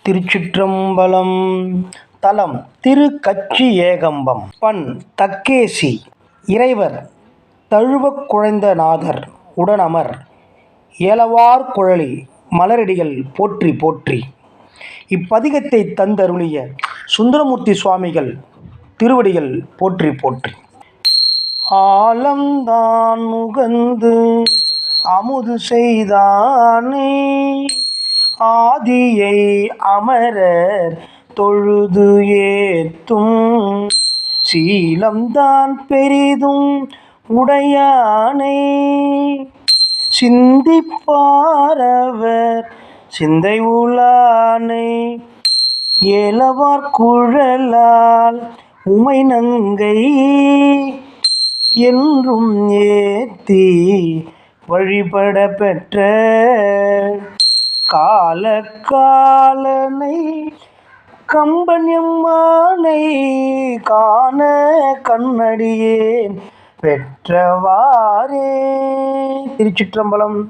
திருச்சிற்றம்பலம். தலம் திரு கச்சி ஏகம்பம். பண் தக்கேசி. இறைவர் தழுவக் குழைந்த நாதர் உடனமர் ஏலவார் குழலி மலரடிகள் போற்றி போற்றி. இப்பதிகத்தை தந்தருளிய சுந்தரமூர்த்தி சுவாமிகள் திருவடிகள் போற்றி போற்றி. ஆலம்தான் முகந்து அமுது செய்தானே, ஆதியை அமரர் தொழுது ஏத்தும் சீலம்தான் பெரிதும் உடையானே, சிந்திப்பாரவர் சிந்தை உளானை ஏலவார் குழலால் உமை நங்கை என்றும் ஏத்தி வழிபட பெற்ற கால காலனை கம்பன்யம்மானை காண கண்ணடியேன் பெற்றவாறே. திருச்சிற்றம்பலம்.